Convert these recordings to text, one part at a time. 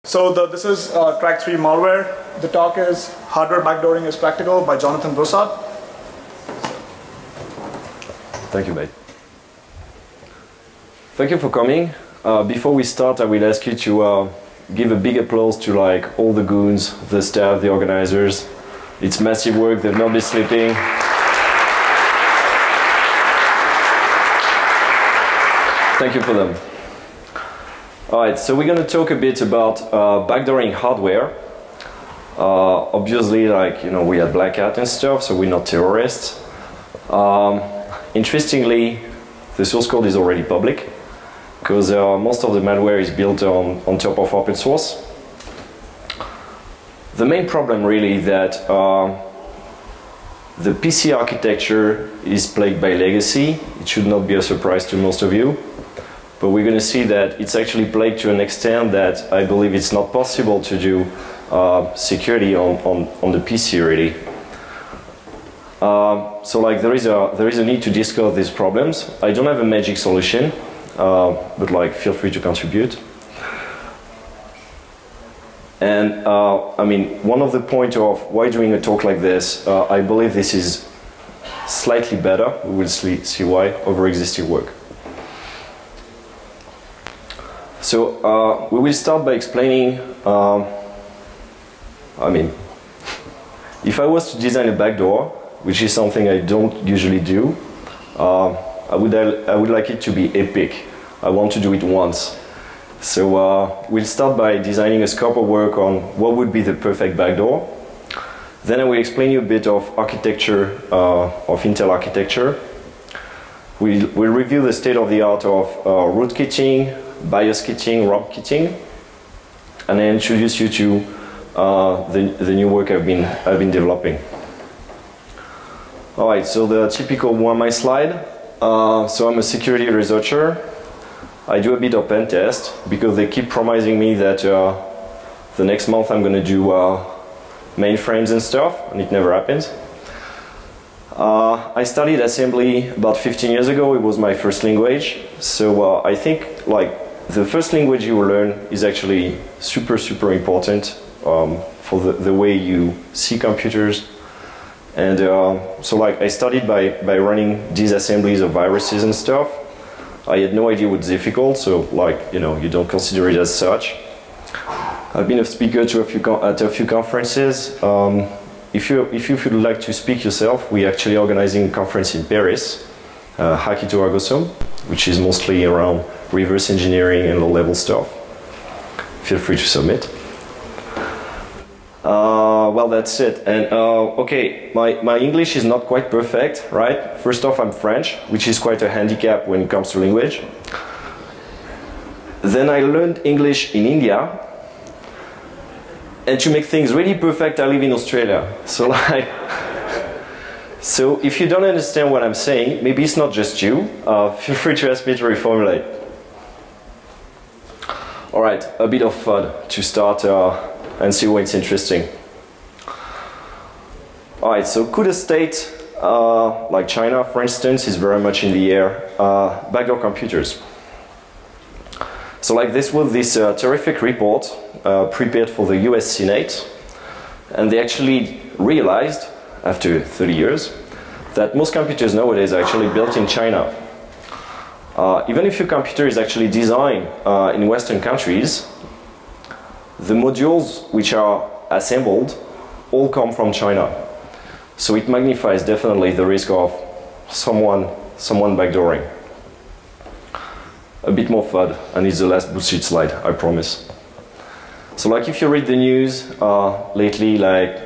This is Track 3 malware. The talk is Hardware Backdooring is Practical by Jonathan Broussard. Thank you, mate. Thank you for coming. Before we start, I will ask you to give a big applause to all the goons, the staff, the organizers. It's massive work, they've not been sleeping. Thank you for them. Alright, so we're going to talk a bit about backdooring hardware. Obviously, we had Blackhat and stuff, so we're not terrorists. Interestingly, the source code is already public, because most of the malware is built on top of open source. The main problem really is that the PC architecture is plagued by legacy. It should not be a surprise to most of you. But we're going to see that it's actually plagued to an extent that I believe it's not possible to do security on the PC really. There is a need to discuss these problems. I don't have a magic solution, but feel free to contribute. And one of the points of why doing a talk like this, I believe this is slightly better. We will see why over existing work. So we will start by explaining, if I was to design a backdoor, which is something I don't usually do, I would like it to be epic. I want to do it once. So we'll start by designing a scope of work on what would be the perfect backdoor. Then I will explain you a bit of architecture, of Intel architecture. We'll review the state of the art of rootkitting, BIOS kitting, ROM kitting, and then introduce you to the new work I've been developing. All right, so the typical my slide. So I'm a security researcher. I do a bit of pen test because they keep promising me that the next month I'm going to do mainframes and stuff, and it never happens. I studied assembly about 15 years ago. It was my first language. So I think the first language you will learn is actually super important for the way you see computers. And I studied by running disassemblies of viruses and stuff. I had no idea what's difficult, so you don't consider it as such. I've been a speaker to at a few conferences. If you would like to speak yourself, we're actually organizing a conference in Paris, HackersSecurity, which is mostly around reverse engineering and low-level stuff. Feel free to submit. Well, that's it. And okay, my English is not quite perfect, right? First off, I'm French, which is quite a handicap when it comes to language. Then I learned English in India. And to make things really perfect, I live in Australia. So so if you don't understand what I'm saying, maybe it's not just you. Feel free to ask me to reformulate. All right, a bit of fun to start and see what's interesting. All right, so could a state like China, for instance, is very much in the air. Backdoor computers. So this was this terrific report prepared for the US Senate, and they actually realized, after 30 years, that most computers nowadays are actually built in China. Even if your computer is actually designed in Western countries, the modules which are assembled all come from China. So it magnifies definitely the risk of someone backdooring. A bit more fun, and it's the last bullshit slide, I promise. So if you read the news lately,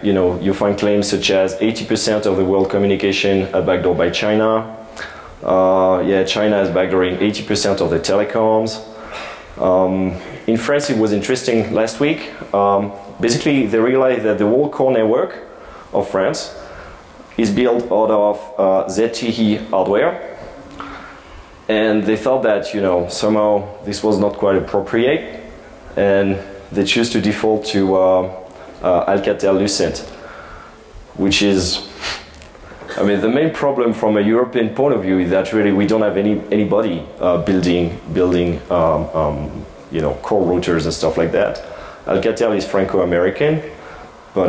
you find claims such as 80% of the world communication are backdoored by China. China is backdooring 80% of the telecoms. In France, it was interesting last week. Basically, they realized that the whole core network of France is built out of ZTE hardware. And they thought that, somehow this was not quite appropriate, and they choose to default to Alcatel-Lucent, which is, the main problem from a European point of view is that really we don't have anybody building core routers and stuff like that. Alcatel is Franco-American, but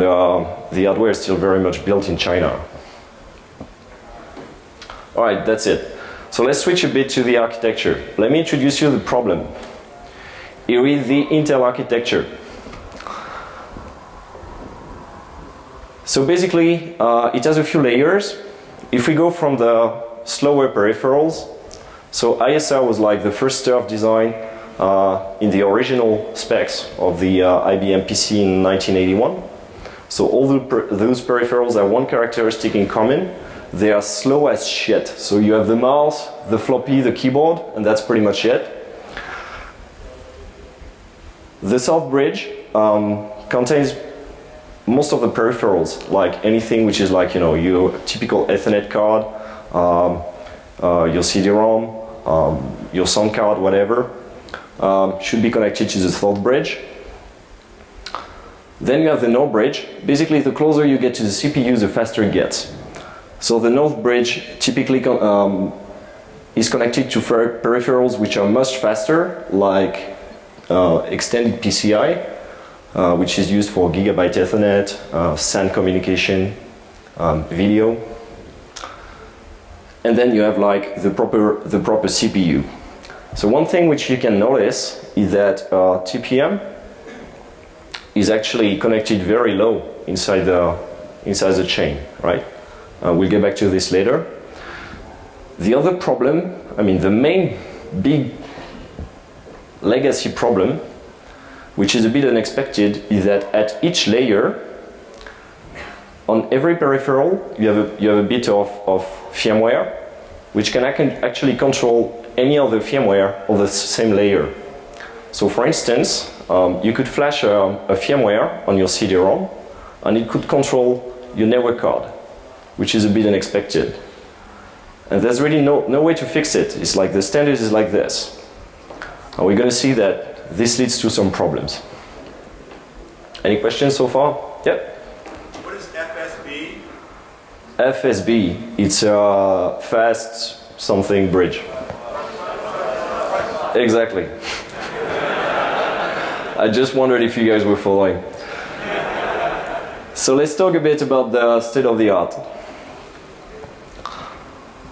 the hardware is still very much built in China. All right, that's it. So let's switch a bit to the architecture. Let me introduce you to the problem. Here is the Intel architecture. So basically, it has a few layers. If we go from the slower peripherals, so ISR was like the first stuff designed in the original specs of the IBM PC in 1981. So all those peripherals have one characteristic in common. They are slow as shit. So you have the mouse, the floppy, the keyboard, and that's pretty much it. The soft bridge contains most of the peripherals, like anything which is like, you know, your typical Ethernet card, your CD-ROM, your sound card, whatever, should be connected to the soft bridge. Then you have the NOR bridge. Basically, the closer you get to the CPU, the faster it gets. So the NOR bridge typically is connected to peripherals which are much faster, like extended PCI, which is used for Gigabit Ethernet, SAN communication, video. And then you have like the proper CPU. So one thing which you can notice is that TPM is actually connected very low inside the chain, right? We'll get back to this later. The other problem, I mean the main big legacy problem, which is a bit unexpected, is that at each layer, on every peripheral, you have a bit of firmware, which can actually control any other firmware of the same layer. So for instance, you could flash a firmware on your CD-ROM, and it could control your network card, which is a bit unexpected. And there's really no way to fix it. It's like the standard is like this. And we're going to see that this leads to some problems. Any questions so far? Yep. What is FSB? FSB, it's a fast something bridge. Exactly. I just wondered if you guys were following. So let's talk a bit about the state of the art.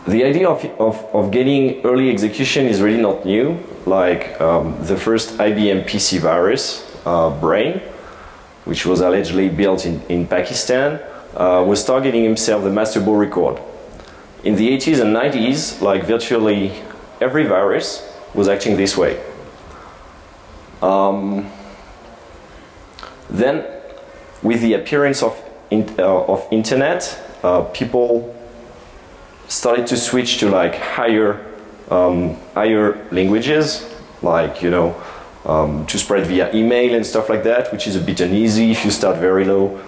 The idea of getting early execution is really not new. Like the first IBM PC virus, Brain, which was allegedly built in Pakistan, was targeting himself the master board record. In the 80s and 90s, like virtually every virus was acting this way. Then, with the appearance of internet, people started to switch to like higher languages, like, you know, to spread via email and stuff like that, which is a bit uneasy if you start very low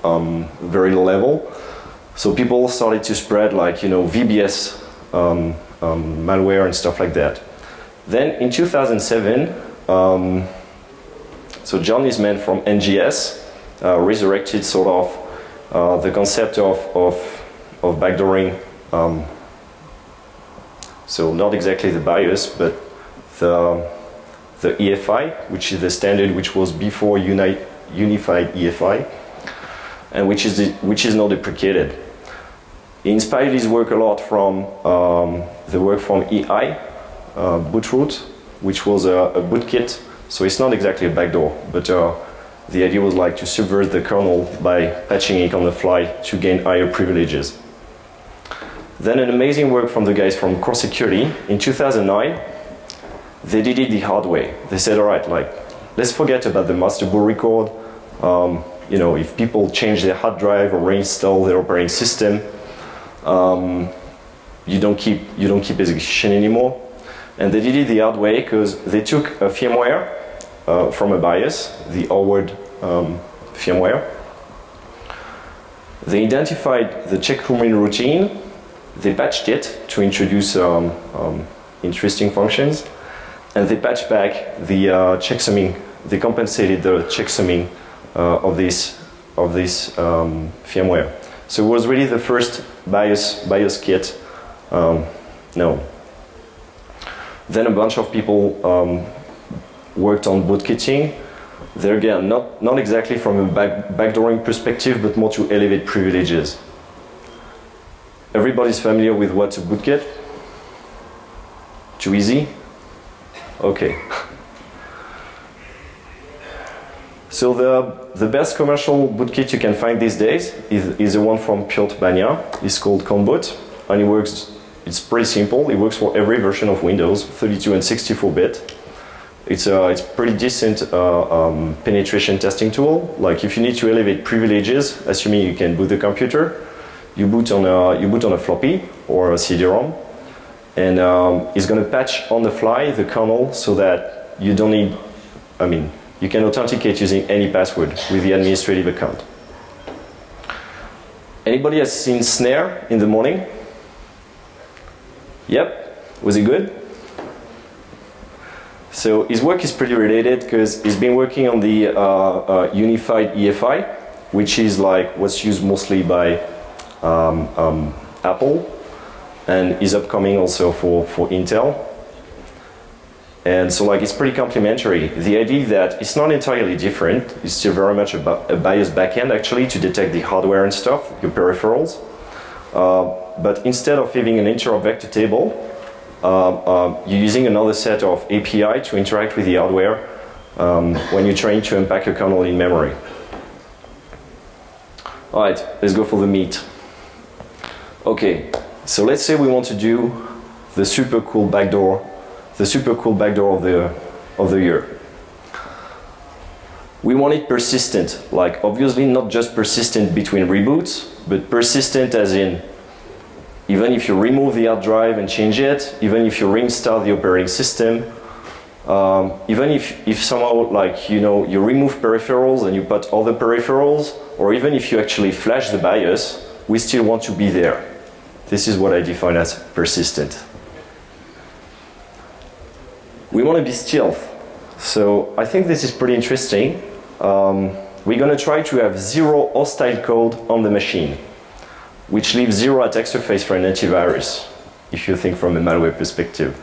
level. So people started to spread like, you know, VBS malware and stuff like that. Then in 2007, so John Nisman from NGS resurrected sort of the concept of backdooring. So not exactly the BIOS, but the EFI, which is the standard which was before unified EFI, and which is now deprecated. He inspired his work a lot from the work from EI, Bootroot, which was a bootkit. So it's not exactly a backdoor, but the idea was like to subvert the kernel by patching it on the fly to gain higher privileges. Then an amazing work from the guys from HackersSecurity in 2009. They did it the hard way. They said, all right, like, let's forget about the master board record. You know, if people change their hard drive or reinstall their operating system, you don't keep execution anymore. And they did it the hard way because they took a firmware from a BIOS, the Howard firmware. They identified the checkrooming routine. They patched it to introduce interesting functions, and they patched back the checksumming. They compensated the checksumming of this firmware. So it was really the first BIOS kit known. Then a bunch of people worked on bootkitting. There again, not exactly from a backdooring perspective, but more to elevate privileges. Everybody's familiar with what's a bootkit? Too easy? Okay. So the best commercial bootkit you can find these days is the one from Piotr Bania. It's called Comboot, and it's pretty simple. It works for every version of Windows, 32 and 64-bit. It's pretty decent penetration testing tool. Like if you need to elevate privileges, assuming you can boot the computer, you boot on a floppy or a CD-ROM, and it's going to patch on the fly the kernel so that you don't need, you can authenticate using any password with the administrative account. Anybody has seen Snare in the morning? Yep. Was it good? So his work is pretty related because he's been working on the unified EFI, which is like what's used mostly by Apple, and is upcoming also for Intel. And so like it's pretty complementary. The idea that it's not entirely different, it's still very much a BIOS backend actually to detect the hardware and stuff, your peripherals. But instead of having an interrupt vector table, you're using another set of API to interact with the hardware when you're trying to unpack a kernel in memory. All right, let's go for the meat. Okay, so let's say we want to do the super cool backdoor of the year. We want it persistent, like obviously not just persistent between reboots, but persistent as in even if you remove the hard drive and change it, even if you restart the operating system, even if somehow like you remove peripherals and you put other peripherals, or even if you actually flash the BIOS, we still want to be there. This is what I define as persistent. We want to be stealth. So I think this is pretty interesting. We're going to try to have zero hostile code on the machine, which leaves zero attack surface for an antivirus, if you think from a malware perspective.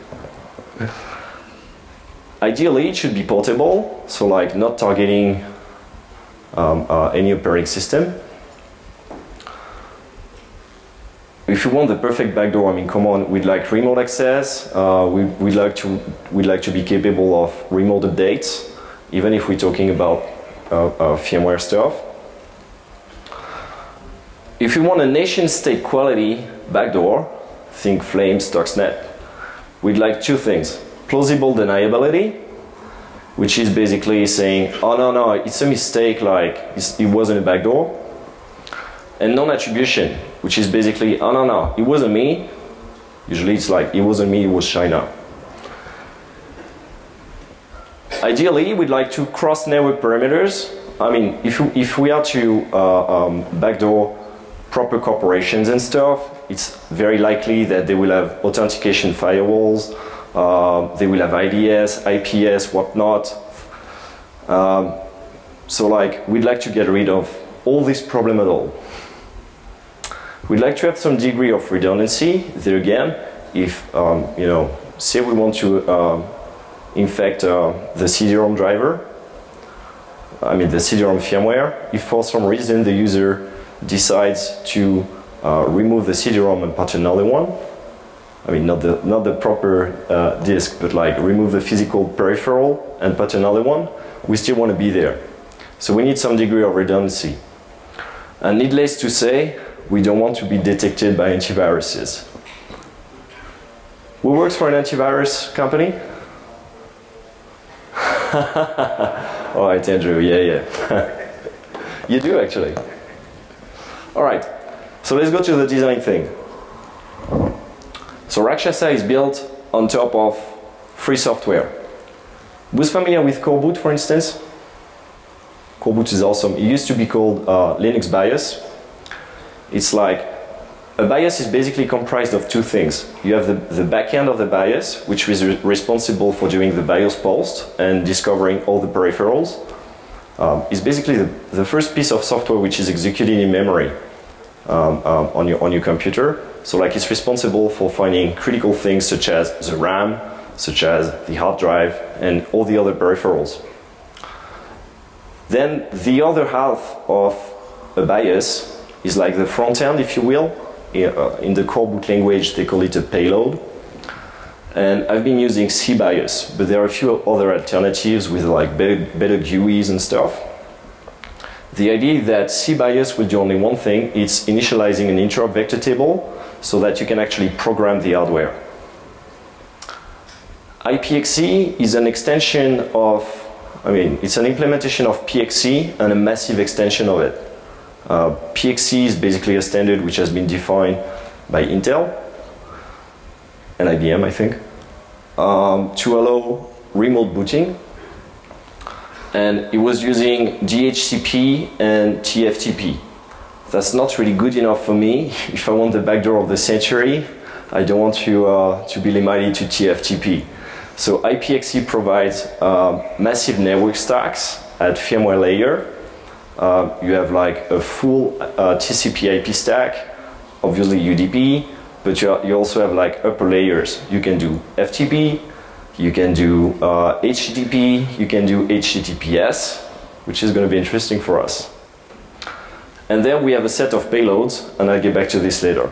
Ideally, it should be portable, so like not targeting any operating system. If you want the perfect backdoor, come on, we'd like remote access. We'd like to be capable of remote updates, even if we're talking about firmware stuff. If you want a nation-state quality backdoor, think Flames, Stuxnet. We'd like two things: plausible deniability, which is basically saying, oh no, it's a mistake, like it wasn't a backdoor. And non-attribution, which is basically, oh no, it wasn't me. Usually it's like, it wasn't me, it was China. Ideally, we'd like to cross network parameters. If we are to backdoor proper corporations and stuff, it's very likely that they will have authentication firewalls, they will have IDS, IPS, whatnot. So like, we'd like to get rid of all this problem at all. We'd like to have some degree of redundancy. There again, if say we want to infect the CD-ROM driver, the CD-ROM firmware, if for some reason the user decides to remove the CD-ROM and patch another one, not the proper disk, but like remove the physical peripheral and patch another one, we still want to be there. So we need some degree of redundancy. And needless to say, we don't want to be detected by antiviruses. Who works for an antivirus company? All right, Andrew, yeah. You do, actually. All right, so let's go to the design thing. So Rakshasa is built on top of free software. Who's familiar with Coreboot, for instance? Coreboot is awesome. It used to be called Linux BIOS. It's like, a BIOS is basically comprised of two things. You have the back end of the BIOS, which is responsible for doing the BIOS pulse and discovering all the peripherals. It's basically the first piece of software which is executed in memory on your computer. So like it's responsible for finding critical things such as the RAM, such as the hard drive, and all the other peripherals. Then the other half of a BIOS is like the front end, if you will. In the core boot language, they call it a payload. And I've been using CBIOS, but there are a few other alternatives with like better GUIs and stuff. The idea is that CBIOS will do only one thing. It's initializing an interrupt vector table so that you can actually program the hardware. IPXE is an extension of, it's an implementation of PXE and a massive extension of it. PXE is basically a standard which has been defined by Intel and IBM, I think, to allow remote booting. And it was using DHCP and TFTP. That's not really good enough for me. If I want the backdoor of the century, I don't want to be limited to TFTP. So IPXE provides massive network stacks at firmware layer. You have like a full TCP IP stack, obviously UDP, but you also have like upper layers. You can do FTP, you can do HTTP, you can do HTTPS, which is going to be interesting for us. And then we have a set of payloads, and I'll get back to this later.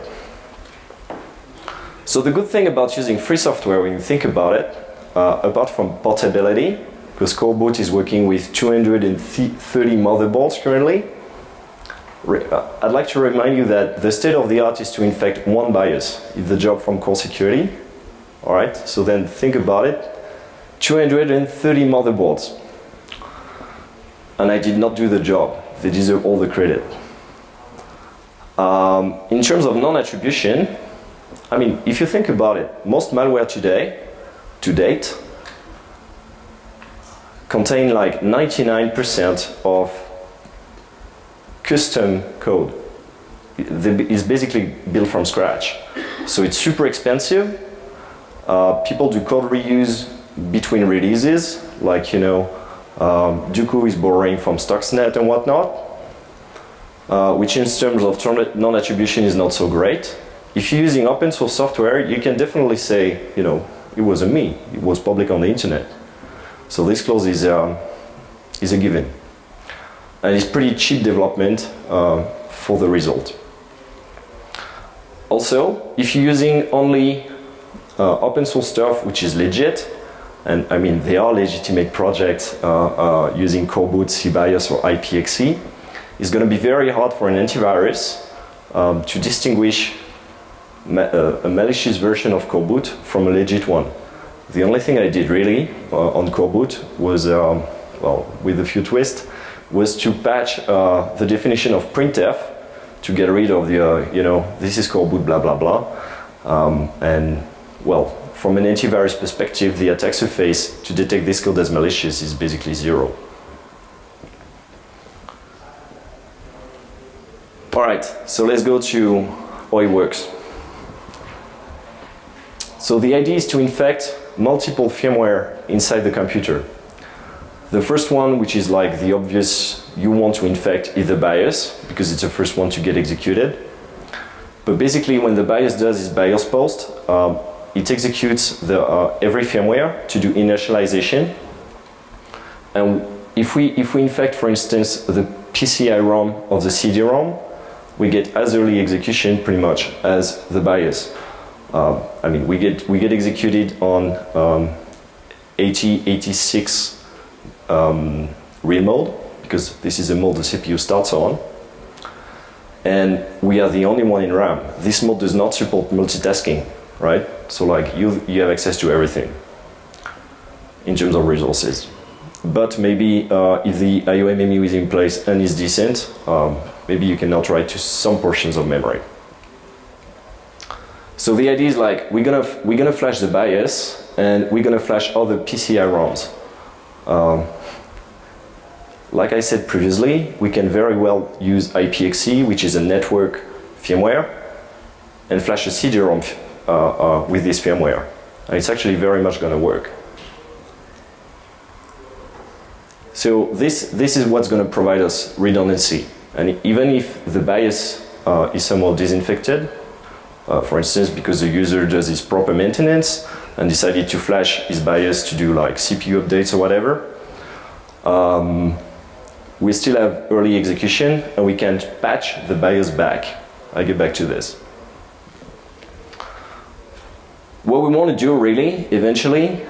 So the good thing about using free software, when you think about it, apart from portability, because Core Boot is working with 230 motherboards currently, I'd like to remind you that the state of the art is to infect one BIOS. It's the job from Core Security. All right, so then think about it. 230 motherboards. And I did not do the job. They deserve all the credit. In terms of non-attribution, if you think about it, most malware today, to date, contain like 99% of custom code. It's basically built from scratch. So it's super expensive. People do code reuse between releases, like, Dooku is borrowing from Stuxnet and whatnot, which in terms of non-attribution is not so great. If you're using open source software, you can definitely say, it wasn't me, it was public on the internet. So this clause is a given. And it's pretty cheap development for the result. Also, if you're using only open source stuff, which is legit, and they are legitimate projects using Core Boot, CBIOS, or IPXE, it's going to be very hard for an antivirus to distinguish a malicious version of Core Boot from a legit one. The only thing I did really on Core Boot was, with a few twists, was to patch the definition of printf to get rid of the, this is Core Boot, blah, blah, blah. From an antivirus perspective, the attack surface to detect this code as malicious is basically 0. All right, so let's go to how it works. So the idea is to infect multiple firmware inside the computer. The first one, which is like the obvious, you want to infect is the BIOS, because it's the first one to get executed. But basically, when the BIOS does its BIOS post, it executes every firmware to do initialization. And if we infect, for instance, the PCI-ROM of the CD-ROM, we get as early execution pretty much as the BIOS. We get executed on 86 real mode, because this is the mode the CPU starts on. And we are the only one in RAM. This mode does not support multitasking, right? So like you have access to everything in terms of resources. But maybe if the IOMMU is in place and is decent, maybe you can now write to some portions of memory. So the idea is like we're gonna flash the BIOS and we're gonna flash other PCI ROMs. Like I said previously, we can very well use IPXE, which is a network firmware, and flash a CD-ROM with this firmware. And it's actually very much going to work. So this is what's going to provide us redundancy. And even if the BIOS is somehow disinfected, for instance, because the user does his proper maintenance and decided to flash his BIOS to do like CPU updates or whatever, we still have early execution and we can patch the BIOS back. I'll get back to this. What we want to do really, eventually,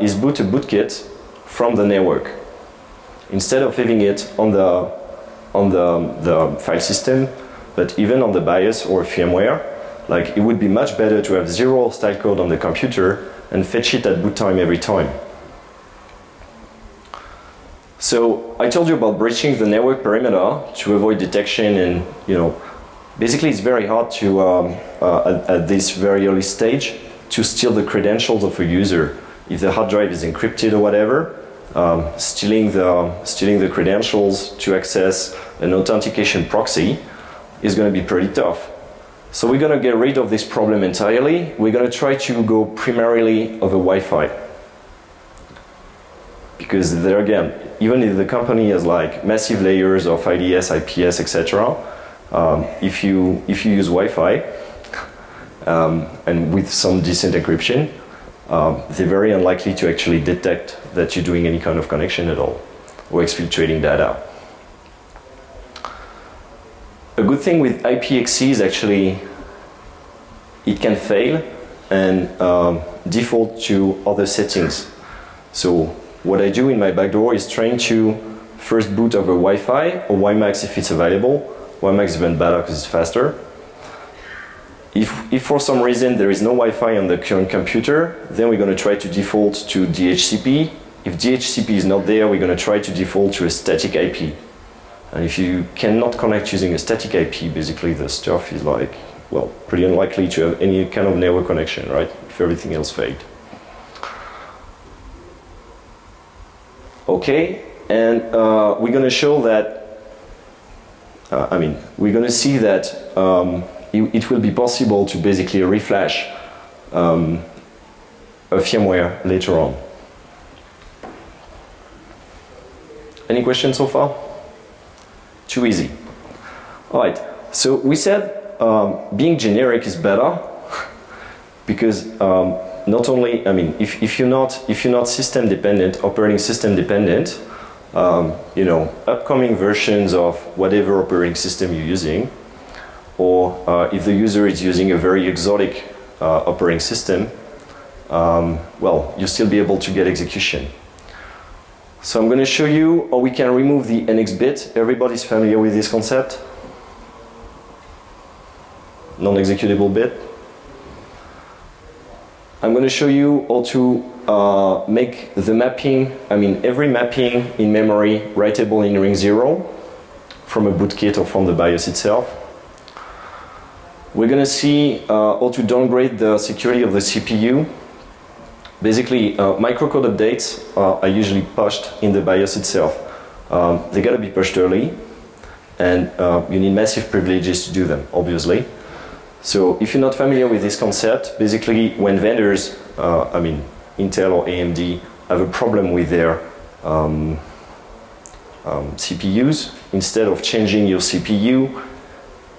is boot a bootkit from the network. Instead of having it on the file system, but even on the BIOS or firmware, like it would be much better to have zero style code on the computer and fetch it at boot time every time. So I told you about breaching the network perimeter to avoid detection, and basically it's very hard to at this very early stage to steal the credentials of a user. If the hard drive is encrypted or whatever, stealing the credentials to access an authentication proxy is going to be pretty tough. So we're going to get rid of this problem entirely. We're going to try to go primarily over Wi-Fi. Because there again, even if the company has like massive layers of IDS, IPS, etc., if you use Wi-Fi and with some decent encryption, they're very unlikely to actually detect that you're doing any kind of connection at all or exfiltrating data. A good thing with IPXC is actually it can fail and default to other settings. So what I do in my backdoor is trying to first boot over Wi-Fi or WiMAX if it's available. WiMAX is even better because it's faster. If for some reason there is no Wi-Fi on the current computer, then we're going to try to default to DHCP. If DHCP is not there, we're going to try to default to a static IP. And if you cannot connect using a static IP, basically the stuff is like, well, pretty unlikely to have any kind of network connection, right? If everything else failed. Okay, and we're going to show that, we're going to see that it will be possible to basically reflash a firmware later on. Any questions so far? Too easy. All right, so we said being generic is better because not only, if you're not system dependent, operating system dependent, upcoming versions of whatever operating system you're using, or if the user is using a very exotic operating system, well, you'll still be able to get execution. So I'm going to show you how we can remove the NX bit. Everybody's familiar with this concept? Non-executable bit. I'm going to show you how to make the mapping, every mapping in memory writable in ring 0 from a bootkit or from the BIOS itself. We're going to see how to downgrade the security of the CPU. Basically, microcode updates are usually pushed in the BIOS itself. They got to be pushed early, and you need massive privileges to do them, obviously. So if you're not familiar with this concept, basically when vendors, Intel or AMD, have a problem with their CPUs, instead of changing your CPU,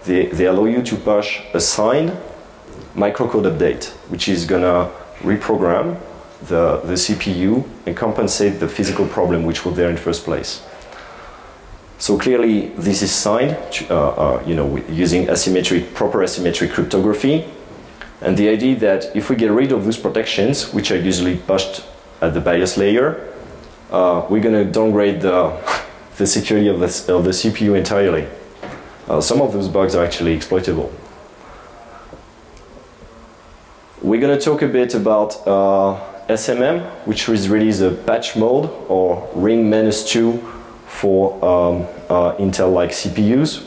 they allow you to push a signed microcode update, which is gonna reprogram the CPU and compensate the physical problem which was there in the first place. So clearly this is signed, using proper asymmetric cryptography. And the idea that if we get rid of those protections, which are usually pushed at the BIOS layer, we're going to downgrade the security of the CPU entirely. Some of those bugs are actually exploitable. We're going to talk a bit about SMM, which is really the patch mode or ring -2 for Intel-like CPUs.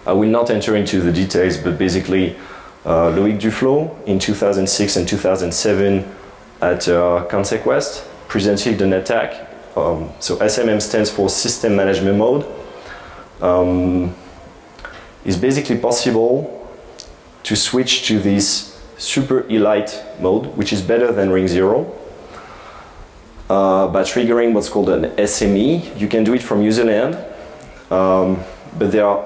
I will not enter into the details, but basically Loïc Duflo in 2006 and 2007 at Consequest presented an attack. So SMM stands for System Management Mode. It's basically possible to switch to this super elite mode, which is better than ring 0, by triggering what's called an SME. You can do it from userland, but there are,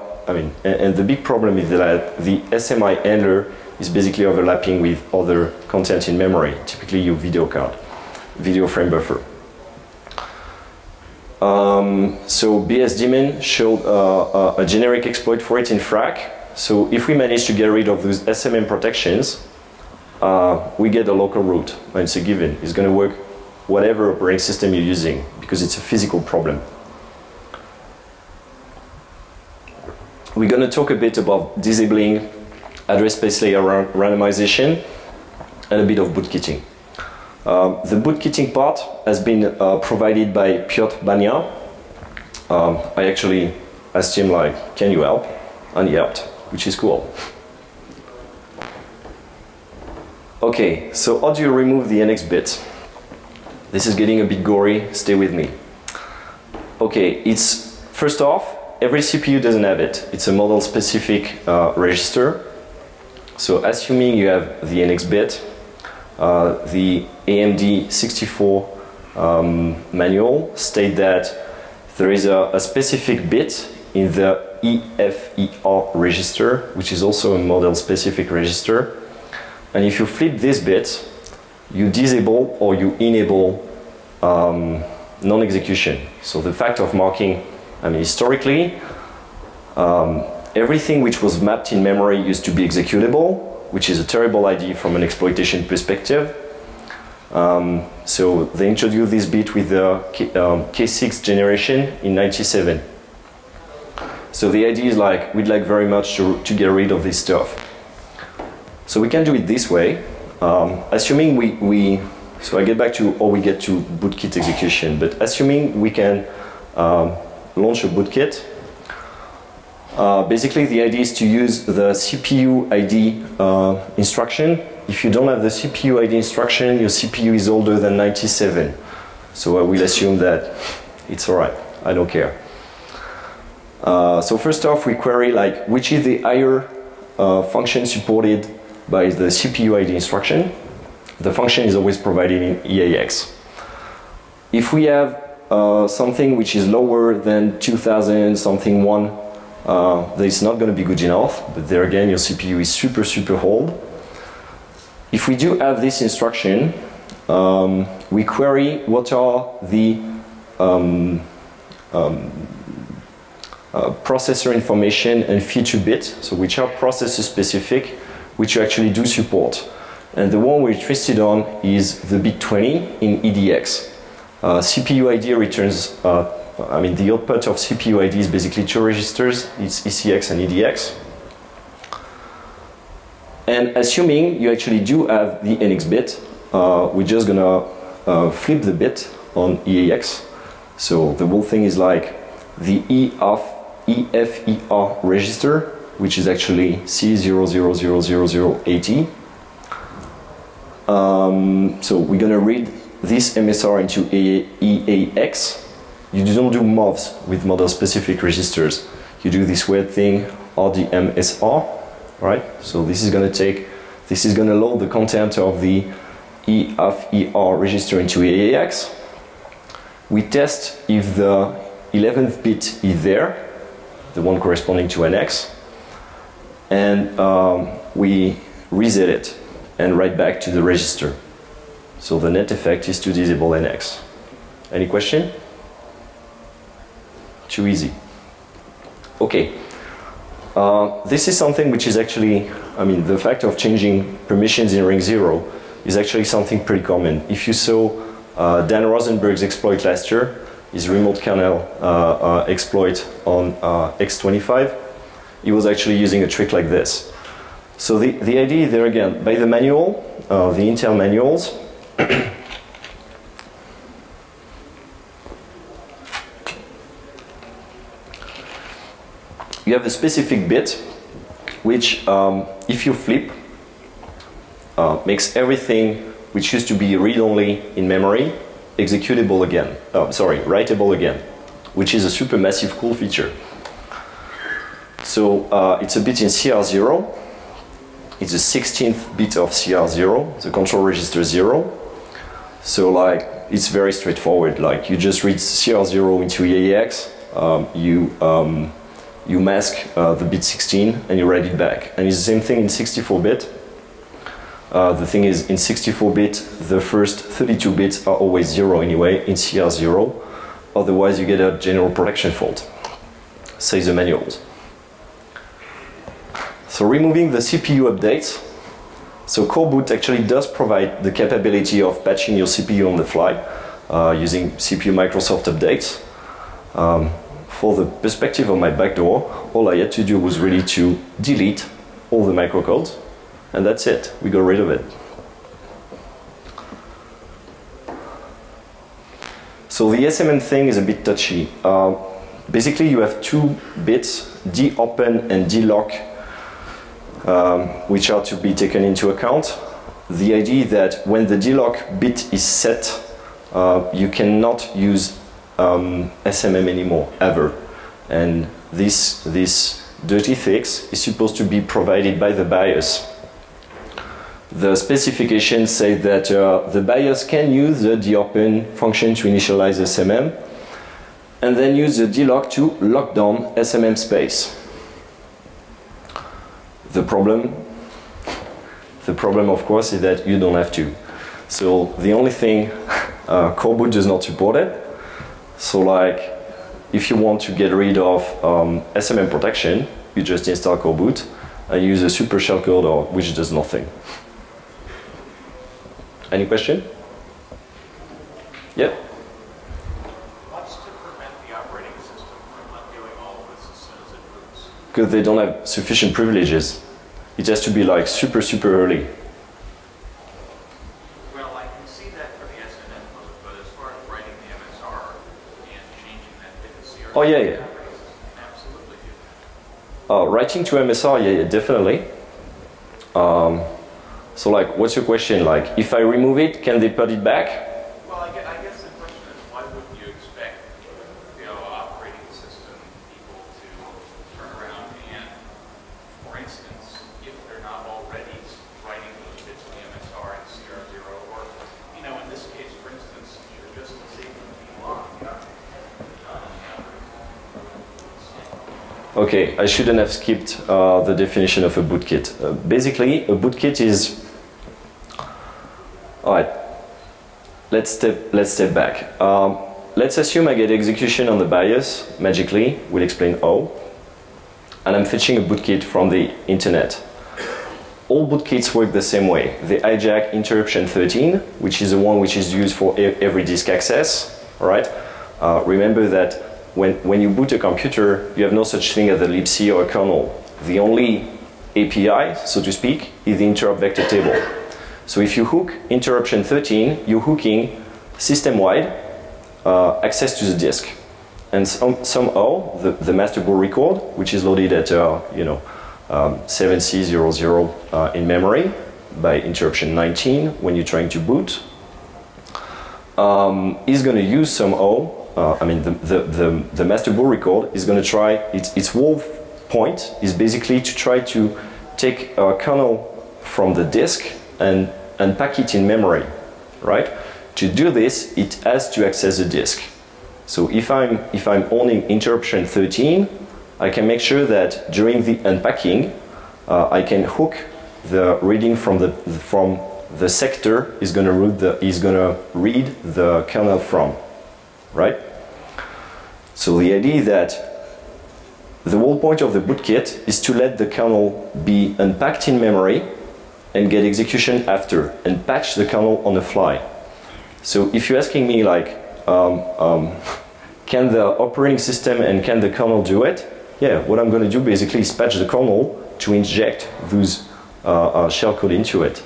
and the big problem is that the SMI handler is basically overlapping with other content in memory, typically your video card, video frame buffer. So BSDemon showed a generic exploit for it in Frac. So if we manage to get rid of those SMM protections, we get a local root, and it's a given. It's going to work whatever operating system you're using, because it's a physical problem. We're going to talk a bit about disabling address space layer randomization and a bit of bootkitting. The bootkitting part has been provided by Piotr Bania. I actually asked him, like, can you help? And he helped, which is cool. Okay, so how do you remove the NX bit? This is getting a bit gory, stay with me. Okay, it's, first off, every CPU doesn't have it. It's a model-specific register. So assuming you have the NX bit, the AMD 64 manual state that there is a specific bit in the EFER register, which is also a model-specific register. And if you flip this bit, you disable or you enable non-execution. So the fact of marking, I mean, historically, everything which was mapped in memory used to be executable, which is a terrible idea from an exploitation perspective. So they introduced this bit with the K6 generation in '97. So the idea is, like, we'd like very much to get rid of this stuff. So we can do it this way, assuming so I get back to how we get to bootkit execution, but assuming we can launch a bootkit, basically the idea is to use the CPU ID instruction. If you don't have the CPU ID instruction, your CPU is older than 97. So I will assume that it's alright, I don't care. So first off, we query, like, which is the higher function supported by the CPU ID instruction. The function is always provided in EAX. If we have something which is lower than 2000 something 1, then it's not going to be good enough, but there again your CPU is super old. If we do have this instruction, we query what are the processor information and feature bits, so which are processor specific, which you actually do support. And the one we're interested on is the bit 20 in EDX. CPU ID returns, I mean, the output of CPU ID is basically two registers, it's ECX and EDX. And assuming you actually do have the NX bit, we're just gonna flip the bit on EAX. So the whole thing is like the EFER register, which is actually C000080. So we're gonna read this MSR into EAX. You don't do MOVs with model-specific registers. You do this weird thing, RDMSR, right? So this is gonna load the content of the EFER register into EAX. We test if the 11th bit is there, the one corresponding to NX, and we reset it and write back to the register. So the net effect is to disable NX. Any question? Too easy. Okay. This is something which is actually, I mean, the fact of changing permissions in ring 0 is actually something pretty common. If you saw Dan Rosenberg's exploit last year, his remote kernel exploit on X25, he was actually using a trick like this. So the idea there again, by the manual, the Intel manuals, you have a specific bit which, if you flip, makes everything which used to be read-only in memory executable again. Writable again, which is a super massive cool feature. So it's a bit in CR0. It's the 16th bit of CR0, the control register 0. So like, it's very straightforward. Like, you just read CR0 into EAX, you mask the bit 16 and you write it back. And it's the same thing in 64-bit. The thing is, in 64-bit, the first 32 bits are always 0 anyway, in CR0. otherwise you get a general protection fault, says the manuals. So removing the CPU updates. So core boot actually does provide the capability of patching your CPU on the fly using CPU Microsoft updates. For the perspective of my backdoor, all I had to do was really to delete all the microcodes, and that's it. We got rid of it. So the SMM thing is a bit touchy. Basically, you have two bits, dopen and dlock, which are to be taken into account. The idea that when the dlock bit is set, you cannot use SMM anymore, ever. And this dirty fix is supposed to be provided by the BIOS. The specifications say that the BIOS can use the dopen function to initialize SMM, and then use the dlock to lock down SMM space. The problem, of course, is that you don't have to. So the only thing, core boot does not support it. So like, if you want to get rid of SMM protection, you just install core boot and use a super shellcode, or which does nothing. Any question? Yeah. What's to prevent the operating system from undoing all of this as soon as it boots? Because they don't have sufficient privileges. It has to be like super early. Well, I can see that for the SNN mode, but as far as writing the MSR and changing that bit to CR, Oh yeah. the operating system can absolutely do that. Oh, writing to MSR, yeah, definitely. So like, what's your question? Like, if I remove it, can they put it back? Well, I guess the question is, why wouldn't you expect, operating system people to turn around and, for instance, if they're not already writing those bits of the MSR and CR0, or, in this case, for instance, you're just disabling the lock. Okay, I shouldn't have skipped the definition of a bootkit. Basically, a bootkit is... Alright, let's step back. Let's assume I get execution on the BIOS, magically, we'll explain how, and I'm fetching a bootkit from the internet. All bootkits work the same way. They hijack interruption 13, which is the one which is used for every disk access. Alright? Remember that when you boot a computer, you have no such thing as a libc or a kernel. The only API, so to speak, is the interrupt vector table. So if you hook interruption 13, you're hooking system-wide access to the disk. And somehow the master board record, which is loaded at 7C00 in memory by interruption 19 when you're trying to boot, is going to use somehow, the master board record is going to try, its whole point is basically to try to take a kernel from the disk and unpack it in memory, right? To do this, it has to access the disk. So if I'm owning interruption 13, I can make sure that during the unpacking, I can hook the reading from the sector is going to read the kernel from, right? So the idea is that the whole point of the bootkit is to let the kernel be unpacked in memory and get execution after, and patch the kernel on the fly. So if you're asking me like, can the operating system and can the kernel do it? Yeah, what I'm going to do basically is patch the kernel to inject those shellcode into it.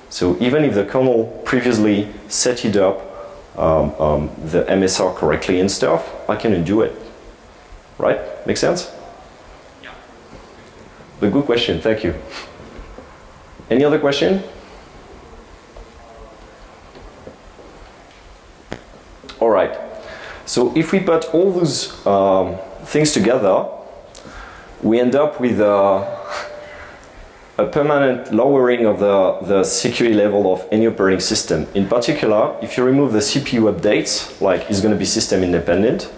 So even if the kernel previously set it up, the MSR correctly and stuff, I can undo it. Right? Make sense? Yeah. A good question, thank you. Any other question? All right. So if we put all those things together, we end up with a permanent lowering of the security level of any operating system. In particular, if you remove the CPU updates, like it's going to be system independent.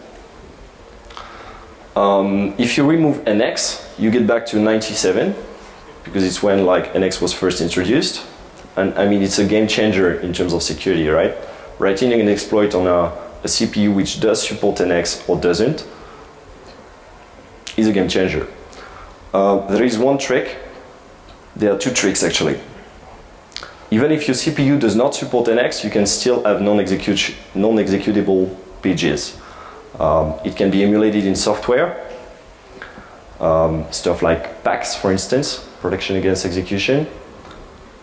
If you remove NX, you get back to 97, because it's when like NX was first introduced. And I mean, it's a game changer in terms of security, right? Writing an exploit on a CPU which does support NX or doesn't is a game changer. There is one trick. There are two tricks actually. Even if your CPU does not support NX, you can still have non-executable pages. It can be emulated in software, stuff like PAX, for instance, protection against execution.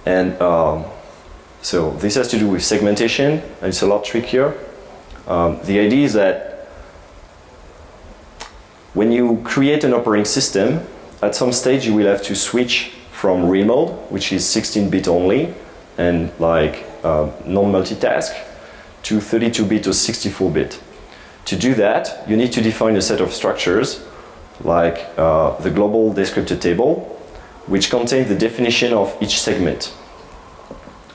And so this has to do with segmentation, and it's a lot trickier. The idea is that when you create an operating system, at some stage you will have to switch from real mode, which is 16-bit only, and like non-multitask, to 32-bit or 64-bit. To do that, you need to define a set of structures, like the global descriptor table, which contains the definition of each segment,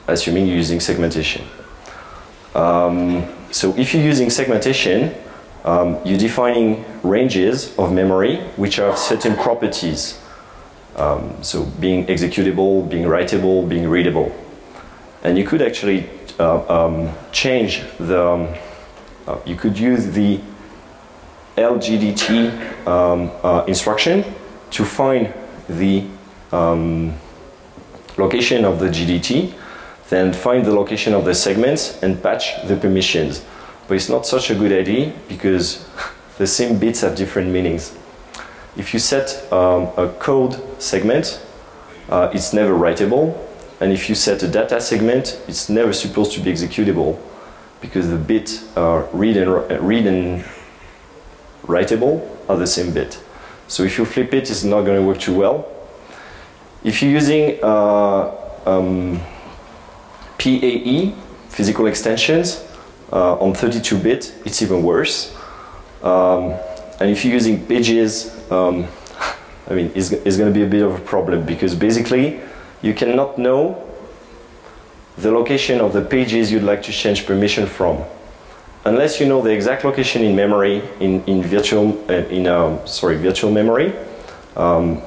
assuming you're using segmentation. So if you're using segmentation, you're defining ranges of memory which have certain properties. So being executable, being writable, being readable. And you could actually change the, you could use the LGDT instruction to find the location of the GDT, then find the location of the segments and patch the permissions. But it's not such a good idea because the same bits have different meanings. If you set a code segment, it's never writable. And if you set a data segment, it's never supposed to be executable because the bit read and writable are the same bit. So if you flip it, it's not going to work too well. If you're using PAE, physical extensions, on 32-bit, it's even worse. And if you're using pages, I mean, it's going to be a bit of a problem because basically you cannot know the location of the pages you'd like to change permission from. Unless you know the exact location in memory, in virtual memory,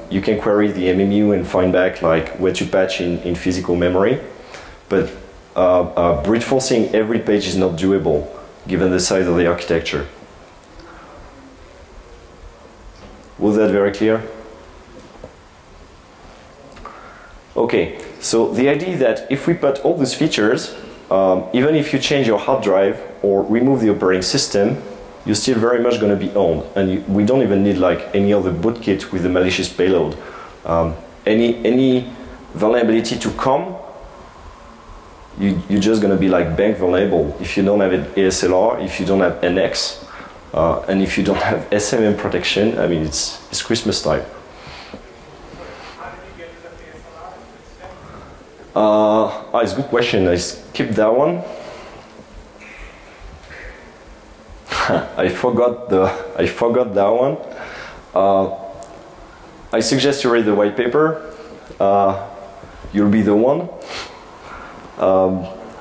you can query the MMU and find back like where to patch in physical memory. But brute forcing every page is not doable given the size of the architecture. Was that very clear? Okay, so the idea that if we put all these features, even if you change your hard drive or remove the operating system, you're still very much going to be owned. And we don't even need like any other bootkit with a malicious payload. Any vulnerability to come, you're just going to be like bank vulnerable if you don't have an ASLR, if you don't have NX, and if you don't have SMM protection. I mean, it's Christmas time. It's a good question. I skipped that one. I forgot that one. I suggest you read the white paper. You'll be the one.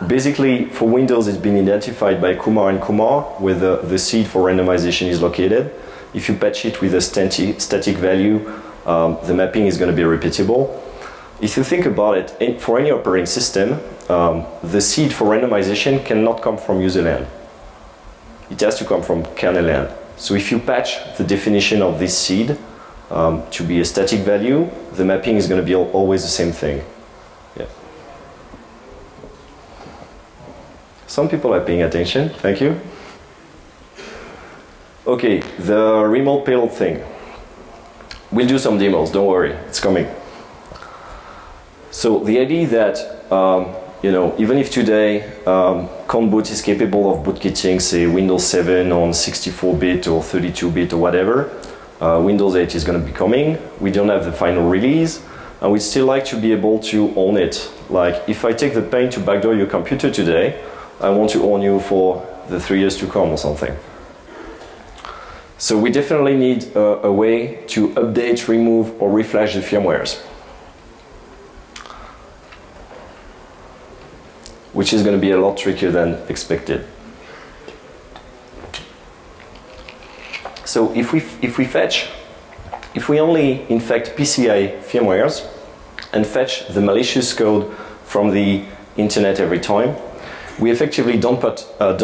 Basically, for Windows, it's been identified by Kumar and Kumar where the seed for randomization is located. If you patch it with a static value, the mapping is going to be repeatable. If you think about it, for any operating system, the seed for randomization cannot come from user land. It has to come from kernel land. So if you patch the definition of this seed to be a static value, the mapping is going to be always the same thing. Yeah. Some people are paying attention. Thank you. Okay, the remote payload thing. We'll do some demos. Don't worry, it's coming. So the idea that you know, even if today Conboot is capable of bootkitting, say Windows 7 on 64-bit or 32-bit or whatever, Windows 8 is going to be coming. We don't have the final release, and we'd still like to be able to own it. Like if I take the pain to backdoor your computer today, I want to own you for the 3 years to come or something. So we definitely need a way to update, remove, or reflash the firmwares, which is going to be a lot trickier than expected. So if we only infect PCI firmwares and fetch the malicious code from the internet every time, we effectively don't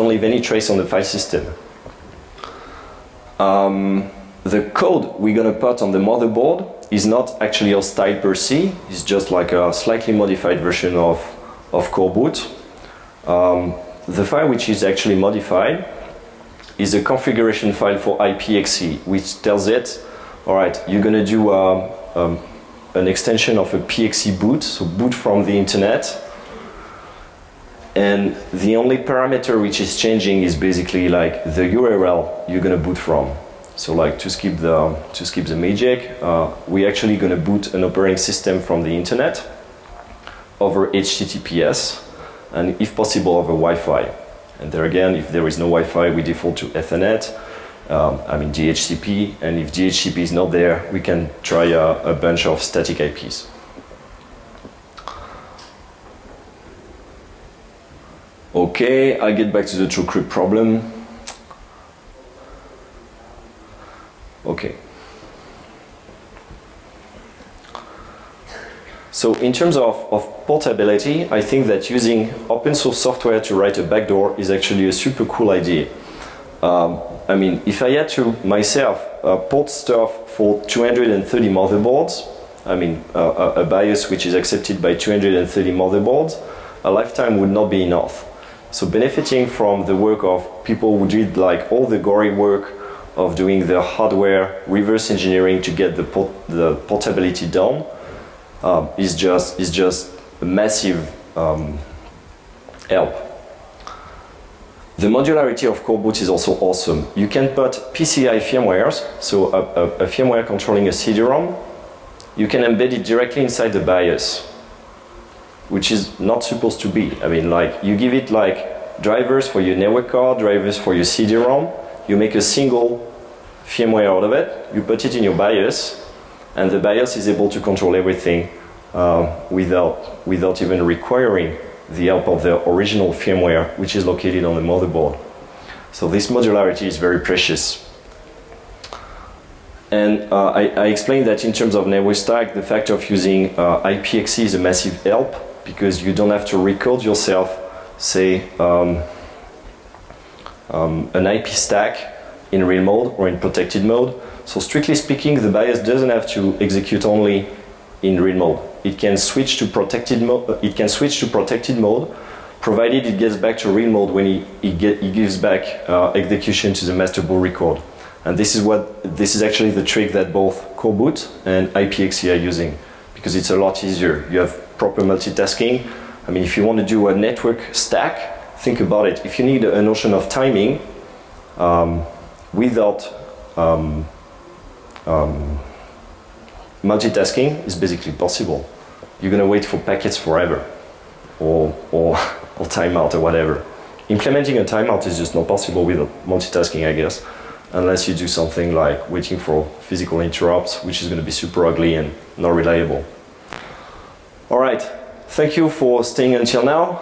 leave any trace on the file system. The code we're going to put on the motherboard is not actually hostile per se, it's just like a slightly modified version of core boot. The file which is actually modified is a configuration file for IPXE, which tells it, alright, you're going to do an extension of a PXE boot, so boot from the internet. And the only parameter which is changing is basically like the URL you're going to boot from. So like to skip the magic, we're actually going to boot an operating system from the internet over HTTPS, and if possible over Wi-Fi. And there again, if there is no Wi-Fi, we default to Ethernet, I mean DHCP, and if DHCP is not there, we can try a bunch of static IPs. Okay, I get back to the TrueCrypt problem. Okay. So in terms of portability, I think that using open source software to write a backdoor is actually a super cool idea. I mean, if I had to myself port stuff for 230 motherboards, I mean a BIOS which is accepted by 230 motherboards, a lifetime would not be enough. So benefiting from the work of people who did like all the gory work of doing the hardware reverse engineering to get the portability done is just a massive help. The modularity of core boot is also awesome. You can put PCI firmwares, so a firmware controlling a CD-ROM. You can embed it directly inside the BIOS, which is not supposed to be. I mean, like, you give it like drivers for your network card, drivers for your CD-ROM, you make a single firmware out of it, you put it in your BIOS, and the BIOS is able to control everything without even requiring the help of the original firmware, which is located on the motherboard. So this modularity is very precious. And I explained that in terms of network stack, the fact of using IPXE is a massive help, because you don't have to recode yourself, say, an IP stack in real mode or in protected mode. So strictly speaking, the BIOS doesn't have to execute only in real mode. It can switch to protected mode. Provided it gets back to real mode when it gives back execution to the master boot record. And this is actually the trick that both core boot and IPXE are using, because it's a lot easier. You have proper multitasking. I mean, if you want to do a network stack, think about it. If you need a notion of timing without multitasking, is basically possible. You're going to wait for packets forever, or timeout or whatever. Implementing a timeout is just not possible without multitasking, I guess, unless you do something like waiting for physical interrupts, which is going to be super ugly and not reliable. All right, thank you for staying until now.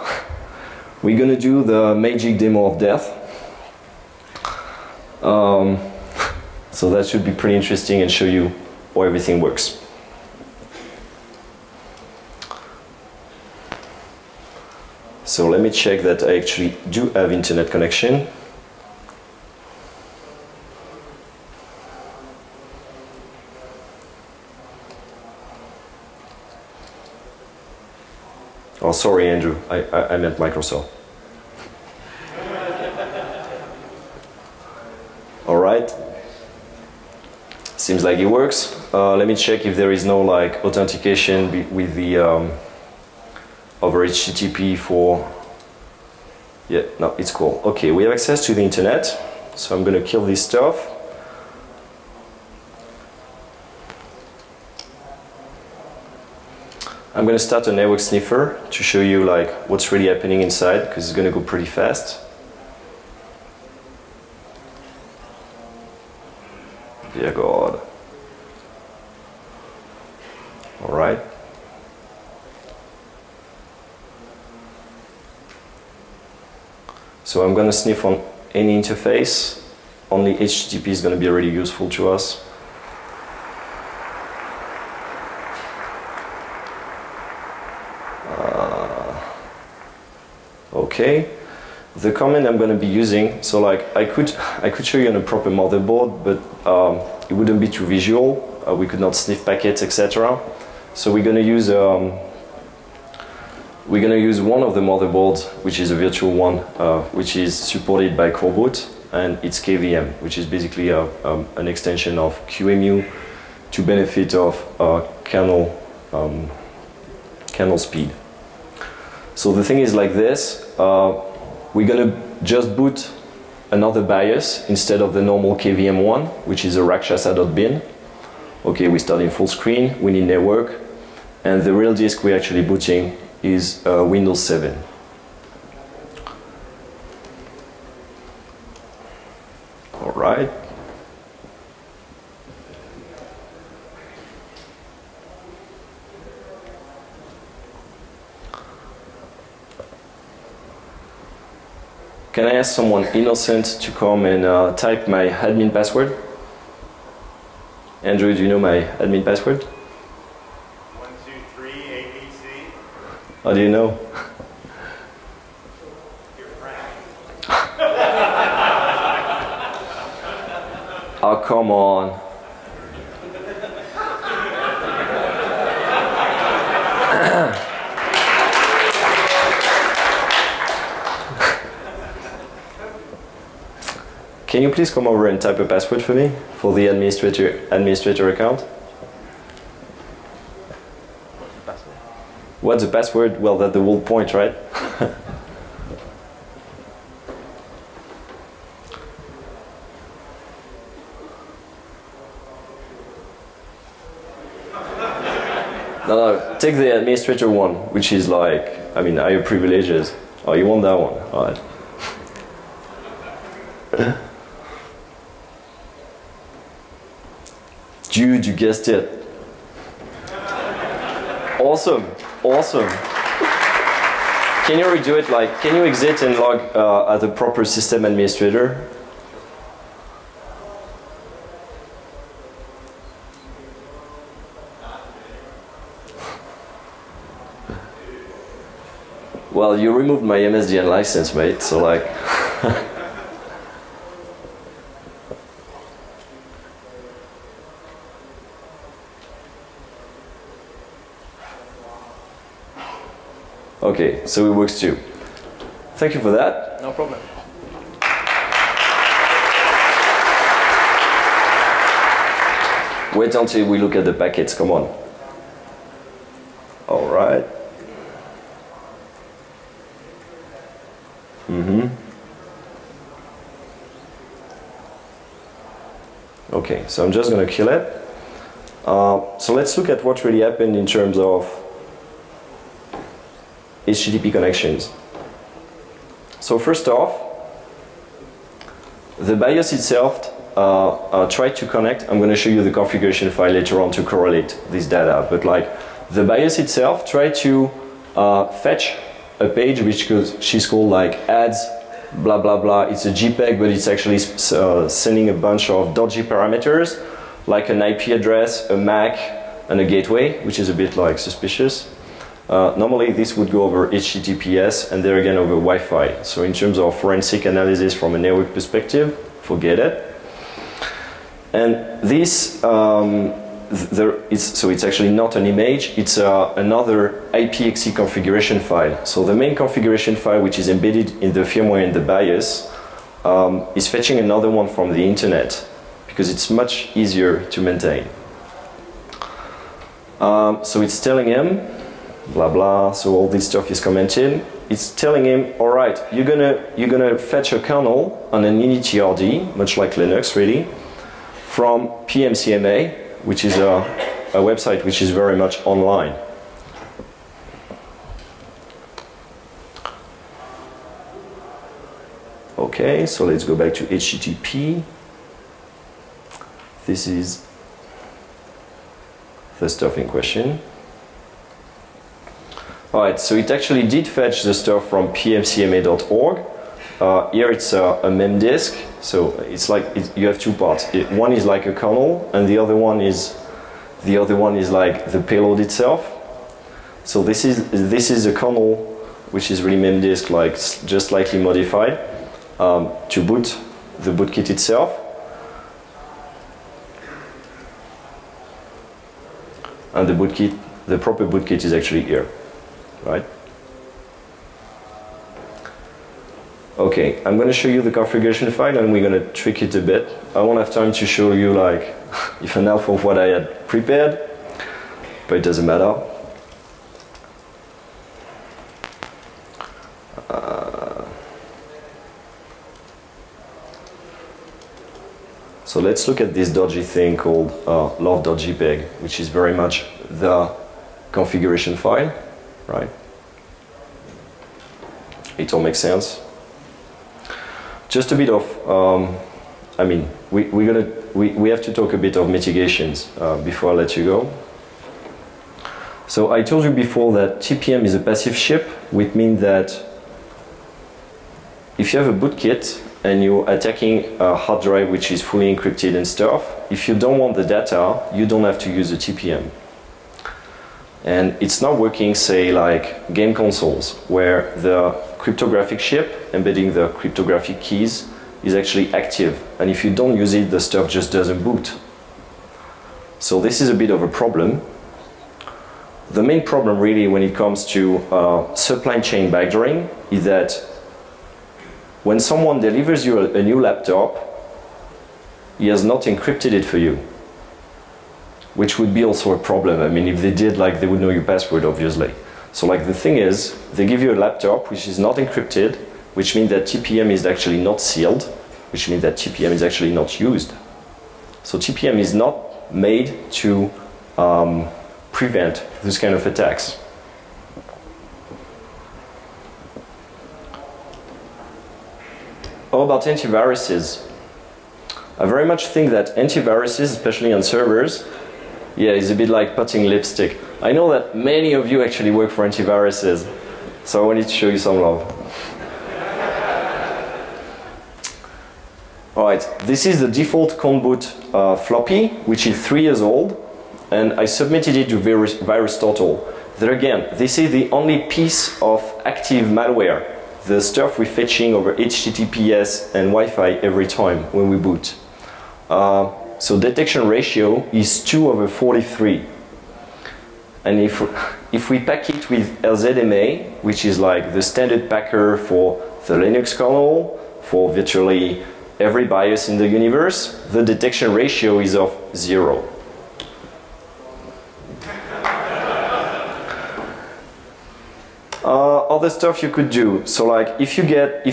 We're going to do the magic demo of death. So that should be pretty interesting and show you how everything works. So let me check that I actually do have internet connection. Oh, sorry, Andrew. I meant Microsoft. All right. Seems like it works. Let me check if there is no like authentication with the over HTTP for. Yeah, no, it's cool. Okay, we have access to the internet, so I'm gonna kill this stuff. I'm going to start a network sniffer to show you like what's really happening inside, because it's going to go pretty fast. Dear God. All right. So I'm going to sniff on any interface. Only HTTP is going to be really useful to us. Okay, the command I'm going to be using, so like I could show you on a proper motherboard, but it wouldn't be too visual. We could not sniff packets, etc. So we're going to use one of the motherboards, which is a virtual one, which is supported by core boot, and it's KVM, which is basically an extension of QEMU to benefit of kernel speed. So the thing is like this. We're going to just boot another BIOS instead of the normal KVM one, which is a rakshasa.bin. Okay, we start in full screen, we need network, and the real disk we're actually booting is Windows 7. All right. Can I ask someone innocent to come and type my admin password? Andrew, do you know my admin password? 123 ABC. How do you know? Your friend. Oh, come on. Can you please come over and type a password for me for the administrator account? What's the password? What's the password? Well, that's the whole point, right? No, take the administrator one, which is like, I mean, higher privileges. Oh, you want that one? All right. Dude, you guessed it. Awesome, awesome. Can you redo it? Like, can you exit and log as a proper system administrator? Well, you removed my MSDN license, mate, so like... Okay, so it works too. Thank you for that. No problem. Wait until we look at the packets, come on. All right. Okay, so I'm just going to kill it. So let's look at what really happened in terms of HTTP connections. So first off, the BIOS itself tried to connect. I'm going to show you the configuration file later on to correlate this data, but like the BIOS itself tried to fetch a page which she's called like ads blah blah blah. It's a JPEG, but it's actually sending a bunch of dodgy parameters like an IP address, a MAC, and a gateway, which is a bit like suspicious. Normally this would go over HTTPS and there again over Wi-Fi. So in terms of forensic analysis from a network perspective, forget it. And this, so it's actually not an image, it's another IPXE configuration file. So the main configuration file, which is embedded in the firmware in the BIOS, is fetching another one from the internet because it's much easier to maintain. So it's telling him blah blah, so all this stuff is commented. It's telling him, all right, you're gonna fetch a kernel on an initRD, much like Linux really, from PMCMA, which is a website which is very much online. Okay, so let's go back to HTTP. This is the stuff in question. Alright, so it actually did fetch the stuff from pmcma.org. Here it's a memdisk, so it's like you have two parts. One is like a kernel, and the other one is like the payload itself. So this is a kernel which is really memdisk, like just slightly modified, to boot the bootkit itself. And the bootkit, the proper bootkit is actually here, right? Okay, I'm going to show you the configuration file and we're going to trick it a bit. I won't have time to show you like if enough of what I had prepared, but it doesn't matter. So let's look at this dodgy thing called love.jpg, which is very much the configuration file, right? It all makes sense. Just a bit of, I mean, we have to talk a bit of mitigations before I let you go. So I told you before that TPM is a passive ship, which means that if you have a bootkit and you're attacking a hard drive which is fully encrypted and stuff, if you don't want the data, you don't have to use a TPM. And it's not working, say, like game consoles, where the cryptographic chip embedding the cryptographic keys is actually active. And if you don't use it, the stuff just doesn't boot. So this is a bit of a problem. The main problem really when it comes to supply chain backdooring is that when someone delivers you a new laptop, he has not encrypted it for you, which would be also a problem. I mean, if they did, like, they would know your password, obviously. So, like, the thing is, they give you a laptop which is not encrypted, which means that TPM is actually not sealed, which means that TPM is actually not used. So TPM is not made to prevent this kind of attacks. How about antiviruses? I very much think that antiviruses, especially on servers, yeah, is a bit like putting lipstick. I know that many of you actually work for antiviruses, so I wanted to show you some love. Alright, this is the default conboot floppy, which is 3 years old, and I submitted it to VirusTotal. There again, this is the only piece of active malware, the stuff we're fetching over HTTPS and Wi-Fi every time when we boot. So detection ratio is 2/43. And if we pack it with LZMA, which is like the standard packer for the Linux kernel, for virtually every BIOS in the universe, the detection ratio is of 0. Other stuff you could do. So like if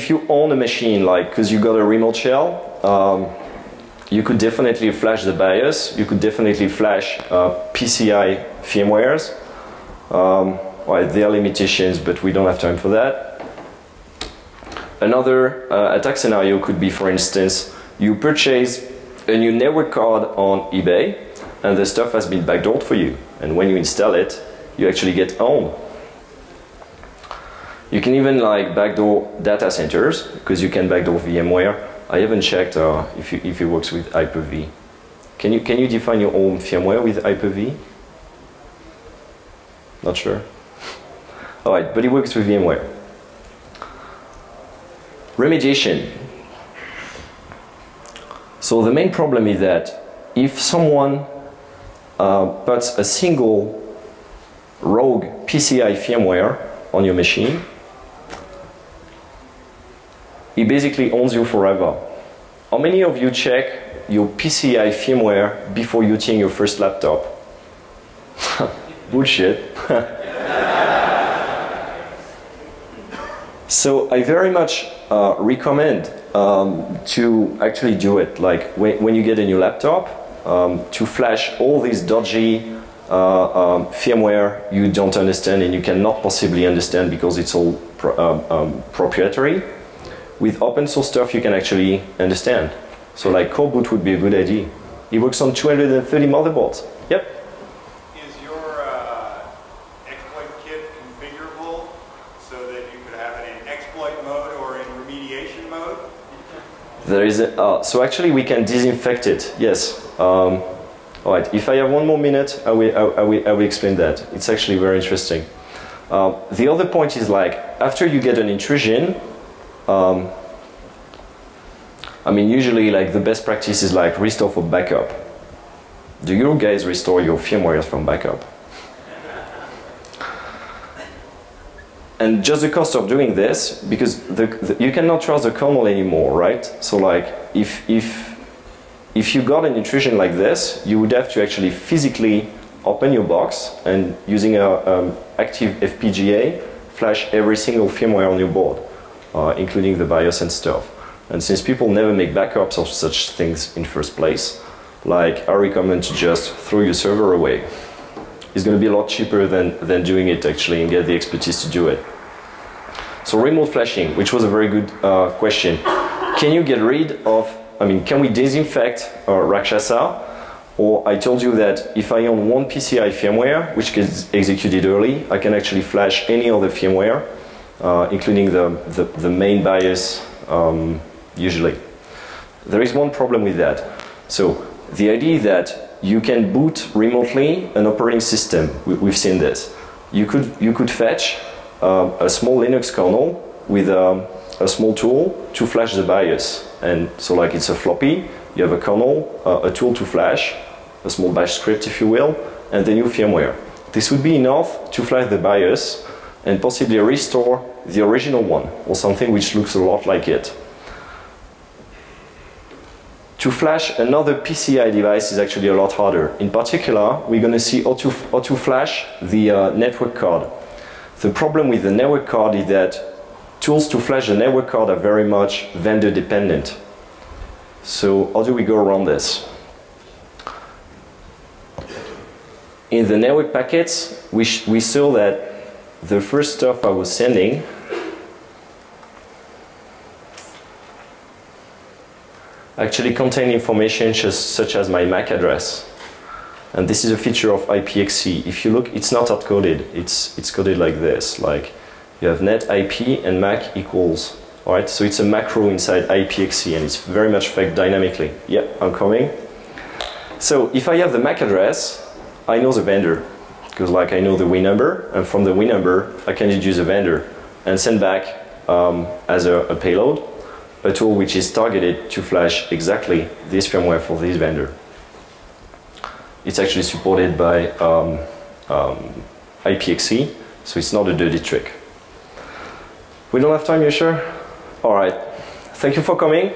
you own a machine, like because you got a remote shell, you could definitely flash the BIOS. You could definitely flash PCI firmwares. Well, there are limitations, but we don't have time for that. Another attack scenario could be, for instance, you purchase a new network card on eBay, and the stuff has been backdoored for you. And when you install it, you actually get owned. You can even like backdoor data centers, because you can backdoor VMware. I haven't checked if it works with Hyper-V. Can you define your own firmware with Hyper-V? Not sure. All right, but it works with VMware. Remediation. So the main problem is that if someone puts a single rogue PCI firmware on your machine, he basically owns you forever. How many of you check your PCI firmware before using your first laptop? Bullshit. So I very much recommend to actually do it. Like when you get a new laptop, to flash all these dodgy firmware you don't understand and you cannot possibly understand because it's all proprietary. With open source stuff you can actually understand. So like core boot would be a good idea. It works on 230 motherboards. Yep. Is your exploit kit configurable so that you could have it in exploit mode or in remediation mode? There is a, so actually we can disinfect it, yes. All right, if I have one more minute, I will explain that. It's actually very interesting. The other point is like, after you get an intrusion, I mean, usually like the best practice is like restore for backup. Do you guys restore your firmwares from backup? And just the cost of doing this, because you cannot trust the kernel anymore, right? So like, if you got an intrusion like this, you would have to actually physically open your box and using a active FPGA, flash every single firmware on your board, including the BIOS and stuff. And since people never make backups of such things in first place, like I recommend to just throw your server away. It's going to be a lot cheaper than doing it actually and get the expertise to do it. So remote flashing, which was a very good question. Can you get rid of, I mean, can we disinfect Rakshasa? Or I told you that if I own one PCI firmware, which gets executed early, I can actually flash any other firmware, including the main BIOS usually. There is one problem with that. So the idea that you can boot remotely an operating system, we've seen this. You could fetch a small Linux kernel with a small tool to flash the BIOS. And so like it's a floppy, you have a kernel, a tool to flash, a small bash script if you will, and the new firmware. This would be enough to flash the BIOS and possibly restore the original one or something which looks a lot like it. To flash another PCI device is actually a lot harder. In particular, we're going to see how to flash the network card. The problem with the network card is that tools to flash the network card are very much vendor dependent. So how do we go around this? In the network packets, we saw that the first stuff I was sending actually contain information such as my MAC address. And this is a feature of IPXE. If you look, it's not hard-coded. It's coded like this. Like you have net IP and MAC equals. All right, so it's a macro inside IPXE and it's very much fetched dynamically. Yeah, I'm coming. So if I have the MAC address, I know the vendor because like I know the WIN number, and from the WIN number I can deduce a vendor and send back as a payload a tool which is targeted to flash exactly this firmware for this vendor. It's actually supported by IPXE, so it's not a dirty trick. We don't have time, you sure? All right. Thank you for coming.